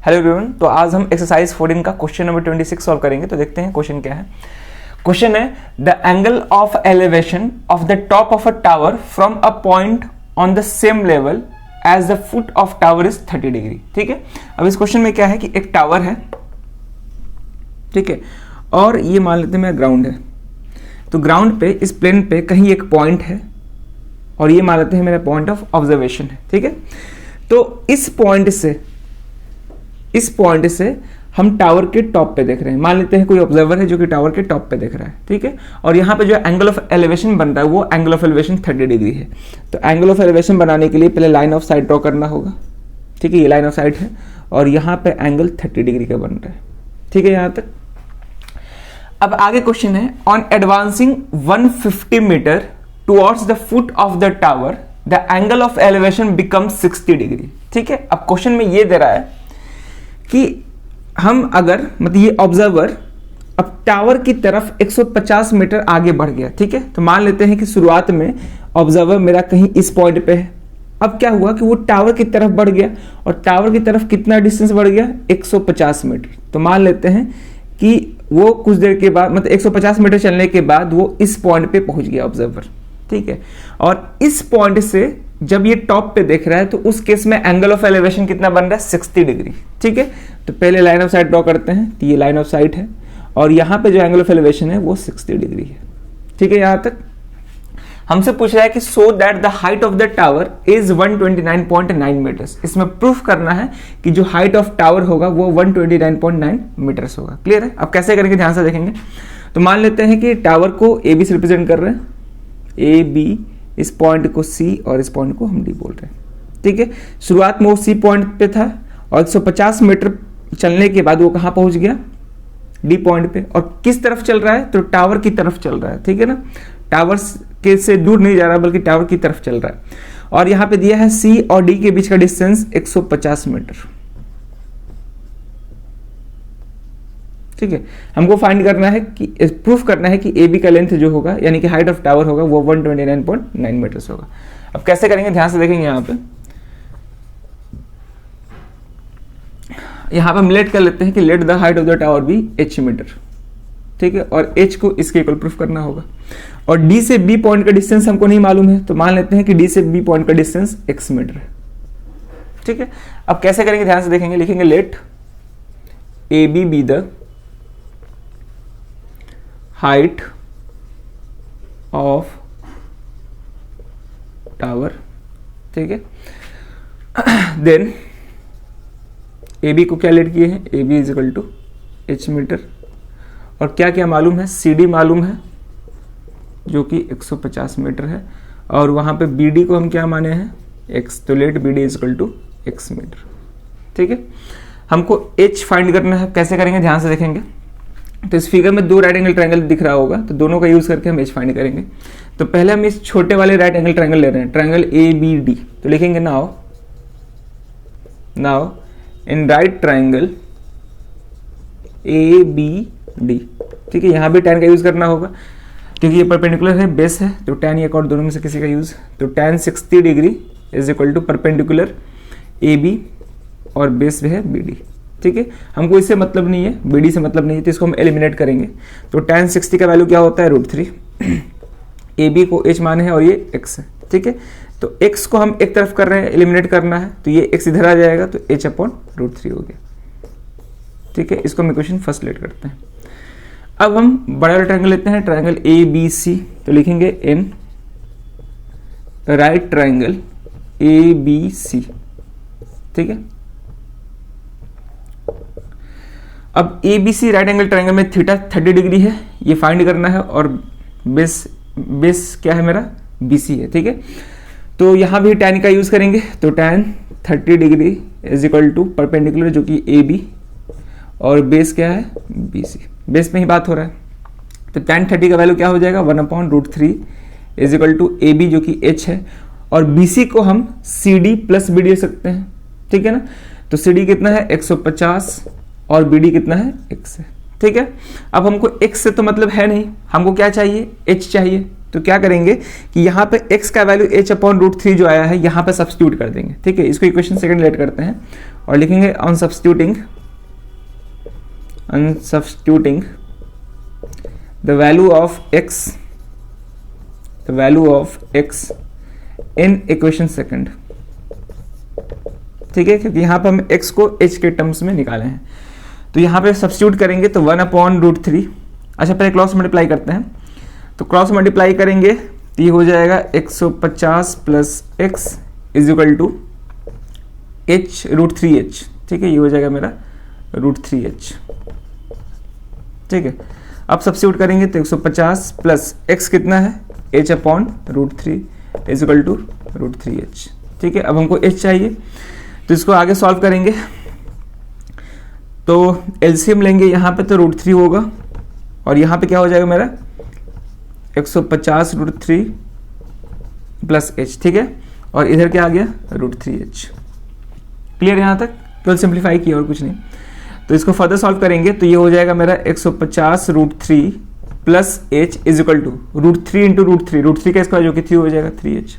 Hello everyone, तो आज हम एक्सरसाइज 14 का क्वेश्चन नंबर 26 सॉल्व करेंगे। तो देखते हैं क्वेश्चन क्या है। क्वेश्चन है the angle of elevation of the top of a tower from a point on the same level as the foot of tower is 30 degree. ठीक है, अब इस क्वेश्चन में क्या है कि एक टावर है, ठीक है, और ये मान लेते हैं मेरा ग्राउंड है। तो ग्राउंड पे इस प्लेन पे कहीं एक पॉइंट है और ये मान लेते हैं मेरा पॉइंट ऑफ ऑब्जर्वेशन है। ठीक है, तो इस पॉइंट से हम टावर के टॉप पे देख रहे हैं। मान लेते हैं कोई ऑब्जर्वर है जो कि टावर के टॉप पे देख रहा है, ठीक है, और यहाँ पे जो एंगल ऑफ एलिवेशन बन रहा है वो एंगल ऑफ एलिवेशन 30 डिग्री है। तो एंगल ऑफ एलिवेशन बनाने के लिए पहले लाइन ऑफ साइट ड्रॉ करना होगा। ठीक है, ये लाइन ऑफ साइट है और यहाँ पे एंगल 30 डिग्री का बन रहा है। ठीक है, यहाँ तक। अब आगे क्वेश्चन है on advancing 150 metre towards the foot of the tower the angle of elevation becomes 60 degree. ठीक है, अब क्वेश्चन में ये दे रहा है कि हम अगर मतलब ये ऑब्जर्वर अब टावर की तरफ 150 मीटर आगे बढ़ गया। ठीक है, तो मान लेते हैं कि शुरुआत में ऑब्जर्वर मेरा कहीं इस पॉइंट पे है। अब क्या हुआ कि वो टावर की तरफ बढ़ गया और टावर की तरफ कितना डिस्टेंस बढ़ गया, 150 मीटर। तो मान लेते हैं कि वो कुछ देर के बाद मतलब 150 मीटर चलने के बाद वो इस पॉइंट पे पहुंच गया ऑब्जर्वर। ठीक है, और इस पॉइंट से जब ये टॉप पे देख रहा है तो उस केस में एंगल ऑफ एलिवेशन कितना बन रहा है, 60 डिग्री। ठीक है, तो पहले लाइन ऑफ साइट ड्रॉ करते हैं। तो ये लाइन ऑफ साइट है और यहाँ पे जो एंगल ऑफ एलिवेशन है वो 60 डिग्री है। ठीक है, यहाँ तक। हमसे पूछ रहा है कि so that the height of the tower is 129.9 metres. इसमें प्रूफ करना है कि जो हाइट ऑफ टावर होगा वो 129.9 मीटर्स होगा। क्लियर है? अब कैसे करेंगे, ध्यान से देखेंगे। तो मान लेते हैं कि टावर को ए बी से रिप्रेजेंट कर रहे हैं, ए बी, इस पॉइंट को सी और इस पॉइंट को हम डी बोल रहे हैं। ठीक है, शुरुआत में वो सी पॉइंट पे था और 150 मीटर चलने के बाद वो कहां पहुंच गया, डी पॉइंट पे। और किस तरफ चल रहा है, तो टावर की तरफ चल रहा है। ठीक है ना, टावर के से दूर नहीं जा रहा बल्कि टावर की तरफ चल रहा है। और यहां पे दिया है सी और डी के बीच का डिस्टेंस 150 मीटर। ठीक है, हमको फाइंड करना है कि प्रूफ करना है कि ए बी का लेंथ जो होगा यानी कि हाइट ऑफ टावर होगा वो 129.9 मीटर्स होगा। अब कैसे करेंगे, ध्यान से देखेंगे। यहां पे हम लेट कर लेते हैं कि let the height of the tower be h metre. ठीक है, और h को इसके इक्वल प्रूफ करना होगा। और d से b पॉइंट का डिस्टेंस हमको नहीं मालूम है, तो मान लेते हैं कि d से b पॉइंट का डिस्टेंस x मीटर है। ठीक है, अब कैसे करेंगे, ध्यान से देखेंगे। लिखेंगे let A B be the height of tower. ठीक है, देन ए बी को क्या लेट किए हैं, A B is equal to H metre. और क्या क्या मालूम है, सी डी मालूम है जो कि 150 मीटर है, और वहां पे बी डी को हम क्या माने हैं, एक्स। तो let B D is equal to X metre. ठीक है, हमको एच फाइंड करना है। कैसे करेंगे, ध्यान से देखेंगे। तो इस फिगर में दो राइट एंगल ट्रायंगल दिख रहा होगा, तो दोनों का यूज करके हम एच फाइंड करेंगे। तो पहले हम इस छोटे वाले राइट एंगल ट्रायंगल ले रहे हैं, ट्रायंगल ए बी डी। तो लिखेंगे now in right triangle A B D. ठीक है, यहां भी tan का यूज करना होगा क्योंकि ये परपेंडिकुलर है, बेस है, तो tan या कॉट दोनों में से किसी का यूज। तो tan 60 degree is equal to perpendicular A B और बेस भी है बी डी। ठीक है, हमको इससे मतलब नहीं है, BD से मतलब नहीं है, तो इसको हम एलिमिनेट करेंगे। तो tan 60 का वैल्यू क्या होता है, √3। AB को h माने है और ये x है। ठीक है, तो x को हम एक तरफ कर रहे हैं, एलिमिनेट करना है, तो ये x इधर आ जाएगा, तो h/√3 हो गया। ठीक है, इसको हम इक्वेशन फर्स्ट लेट करते हैं। अब हम बड़ा वाला ट्रायंगल लेते हैं, ट्रायंगल ABC। तो लिखेंगे इन राइट ट्रायंगल ABC। ठीक है, अब ABC राइट एंगल ट्रायंगल में थीटा 30 डिग्री है, ये फाइंड करना है, और बेस क्या है मेरा, BC है। ठीक है, तो यहां भी tan का यूज करेंगे। तो tan 30 degree is equal to perpendicular जो कि AB और बेस क्या है, BC। बेस में ही बात हो रहा है, तो tan 30 का वैल्यू क्या हो जाएगा, 1/√3 इज इक्वल टू AB जो कि h है, और BC को हम CD प्लस BD ले सकते हैं। ठीक है ना, तो CD कितना है, 150, और BD कितना है, x है। ठीक है, अब हमको x से तो मतलब है नहीं, हमको क्या चाहिए, h चाहिए। तो क्या करेंगे कि यहाँ पे x का वैल्यू h/√3 जो आया है यहाँ पे सब्स्टिट्यूट कर देंगे। ठीक है, इसको इक्वेशन सेकंड लेट करते हैं। और लिखेंगे on substituting the value of x in equation second. ठीक है, क्योंकि यहां पर हम x को h के टर्म्स में निकाले हैं, तो यहां पे सब्स्टिट्यूट करेंगे तो 1/√3। अच्छा, पहले क्रॉस मल्टीप्लाई करते हैं। तो क्रॉस मल्टीप्लाई करेंगे तो ये हो जाएगा 150 plus x is equal to h √3h। ठीक है, ये हो जाएगा मेरा √3h। ठीक है, अब सब्स्टिट्यूट करेंगे तो 150 प्लस x कितना है, h/√3 is equal to √3h। ठीक है, अब हमको h चाहिए, तो इसको आगे सॉल्व करेंगे। तो एलसीएम लेंगे यहाँ पे तो √3 होगा, और यहाँ पे क्या हो जाएगा मेरा 150 √3 प्लस h। ठीक है, और इधर क्या आ गया √3h। क्लियर यहाँ तक? केवल सिंप्लीफाई किया और कुछ नहीं। तो इसको फर्दर सॉल्व करेंगे तो ये हो जाएगा मेरा 150 √3 plus h is equal to √3 into √3 का स्क्वायर जो कि 3 हो जाएगा 3h।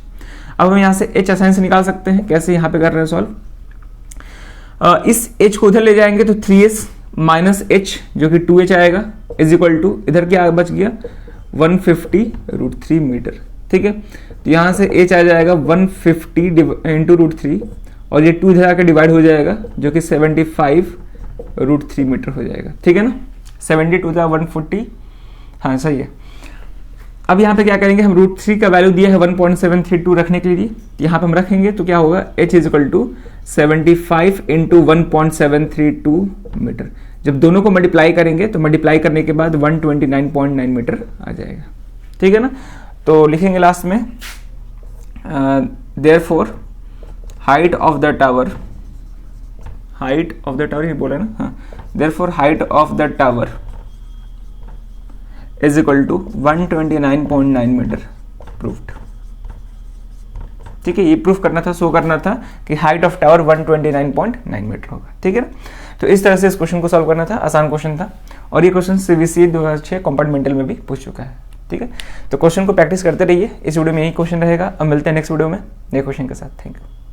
अब हम यहाँ से h आसानी से निकाल सकते हैं। कैसे? यहाँ पे कर रहे हैं सॉल्व। इस h को उधर ले जाएंगे तो 3s माइनस h जो कि 2h आएगा इज इक्वल टू इधर क्या बच गया 150 √3 मीटर। ठीक है, तो यहाँ से h आ जाएगा 150 इंटू √3 और ये 2 इधर आकर डिवाइड हो जाएगा जो कि 75 √3 मीटर हो जाएगा। ठीक है ना, 72 था 140। हाँ सही है। अब यहाँ पे क्या करेंगे, हम √3 का वैल्यू दिया है 1.732 रखने के लिए, यहाँ पे हम रखेंगे तो क्या होगा h is equal to 75 into 1.732 metre. जब दोनों को मल्टीप्लाई करेंगे तो मल्टीप्लाई करने के बाद 129.9 मीटर आ जाएगा। ठीक है ना, तो लिखेंगे लास्ट में therefore height of the tower ये बोला ना, हाँ, therefore height of the tower is equal to 129.9 metre proved. ठीक है, ये प्रूफ करना था, शो करना था कि हाइट ऑफ टावर 129.9 मीटर होगा। ठीक है ना, तो इस तरह से इस क्वेश्चन को सॉल्व करना था। आसान क्वेश्चन था और ये क्वेश्चन सीबीएसई 2006 कंपार्टमेंटल में भी पूछ चुका है। ठीक है, तो क्वेश्चन को प्रैक्टिस करते रहिए। इस वीडियो में यही क्वेश्चन रहेगा। अब मिलते हैं नेक्स्ट वीडियो में नए क्वेश्चन के साथ। Thank you.